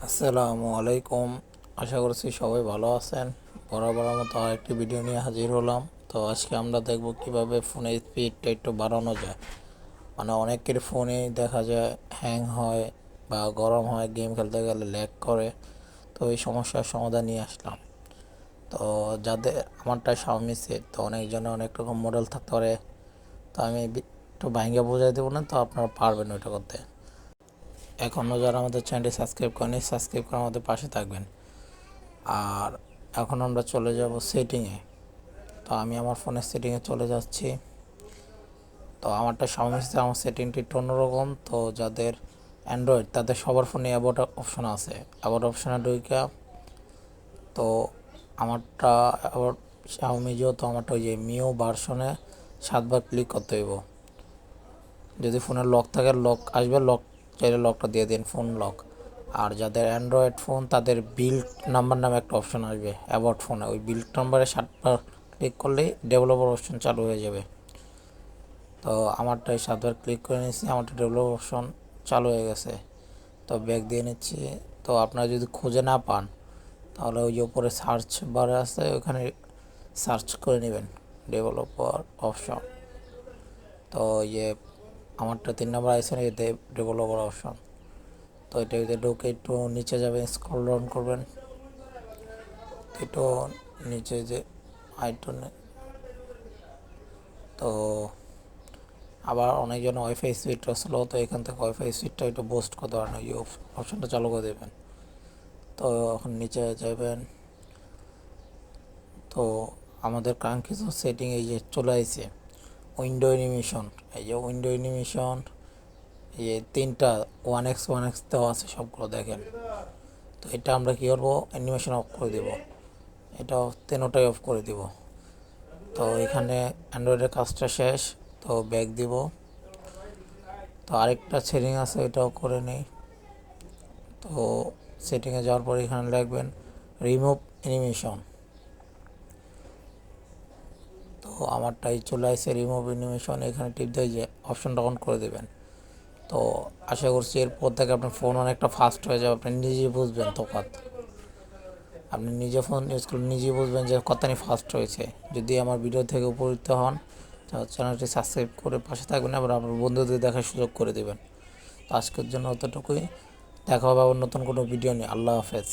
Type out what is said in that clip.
আসসালামু আলাইকুম। আশা করছি সবাই ভালো আছেন। বরাবর মতো আরেকটি ভিডিও নিয়ে হাজির হলাম। তো আজকে আমরা দেখব কিভাবে ফোনের স্পিডটা একটু বাড়ানো যায়। মানে অনেকের ফোনে দেখা যায় হ্যাং হয় বা গরম হয়, গেম খেলতে গেলে ল্যাগ করে। তো এই সমস্যার সমাধান নিয়ে আসলাম। তো যাদের আমারটা xiaomi সেট, তো অনেকজনে অনেক রকম মডেল থাকতে পারে। তো আমি একটু ভাঙ্গা বোঝাই দেবো না, তো আপনারা পারবেন ওইটা করতে। এখনও যারা আমাদের চ্যানেলটি সাবস্ক্রাইব করেনি, সাবস্ক্রাইব করে আমাদের পাশে থাকবেন। আর এখন আমরা চলে যাব সেটিংয়ে। তো আমি আমার ফোনের সেটিংয়ে চলে যাচ্ছি। তো আমারটা সামনে আমার সেটিংটি একটু অন্যরকম। তো যাদের অ্যান্ড্রয়েড তাদের সবার ফোনে অ্যাবাউট অপশন আছে। অ্যাবাউট অপশনে ঢুইকা তো আমারটা আবার xiaomi যেহেতু আমারটা ওই যে মিও ভার্সনে 7বার ক্লিক করতে হইব। যদি ফোনের লক থাকে লক আসবে, লক চাইলে লকটা দিয়ে দিন, ফোন লক। আর যাদের অ্যান্ড্রয়েড ফোন তাদের বিল্ড নাম্বার নামে একটা অপশন আসবে অ্যাবাউট ফোনে, ওই বিল্ড নাম্বারে 7বার ক্লিক করলেই ডেভেলপার অপশন চালু হয়ে যাবে। তো আমারটাই 7বার ক্লিক করে নিচ্ছি, আমারটা ডেভেলপার অপশন চালু হয়ে গেছে। তো ব্যাক দিয়ে নিচ্ছি। তো আপনারা যদি খুঁজে না পান তাহলে ওই যে উপরে সার্চ বারে আছে, ওখানে সার্চ করে নেবেন ডেভেলপার অপশন। তো ইয়ে আমারটা 3 নম্বর আছে ডেভেলপার অপশন। তো এটা ঢুকে একটু নিচে যাবেন, স্ক্রল ডাউন করবেন একটু নিচে যে আইটনে। তো আবার অনেকজন ওয়াইফাই স্পিডটা স্লো, তো এখান থেকে ওয়াইফাই স্পিডটা একটু বুস্ট করতে পারেন, ওই অপশনটা চালু করে দেবেন। তো এখন নিচে যাবেন। তো আমাদের কাঙ্ক্ষিত সেটিং এই যে চলে আসছে উইন্ডো অ্যানিমেশন। এই যে উইন্ডো অ্যানিমেশন, এই যে 3টা 1x দেওয়া আছে, সবগুলো দেখেন। তো এটা আমরা কী করবো, অ্যানিমেশন অফ করে দেব, এটা তিনোটাই অফ করে দিব। তো এখানে অ্যান্ড্রয়েডের কাজটা শেষ। তো ব্যাক দিব। তো আরেকটা সেটিং আছে, এটাও করে নিই। তো সেটিংয়ে যাওয়ার পর এখানে লিখবেন রিমুভ অ্যানিমেশন। তো আমারটাই চলে আসছে রিমুভ অ্যানিমেশন, এখানে টিপ দিয়ে যে অপশনটা অন করে দেবেন। তো আশা করছি এরপর থেকে আপনার ফোন অনেকটা ফাস্ট হয়ে যাবে, আপনি নিজেই বুঝবেন তফাৎ। আপনি নিজে ফোন ইউজ করলে নিজেই বুঝবেন যে কতখানি ফাস্ট হয়েছে। যদি আমার ভিডিও থেকে উপকৃত হন তাহলে চ্যানেলটি সাবস্ক্রাইব করে পাশে থাকবেন, আবার আপনার বন্ধুদের দেখার সুযোগ করে দেবেন। তো আজকের জন্য অতটুকুই। দেখা হবে আবার নতুন কোনো ভিডিও নিয়ে। আল্লাহ হাফেজ।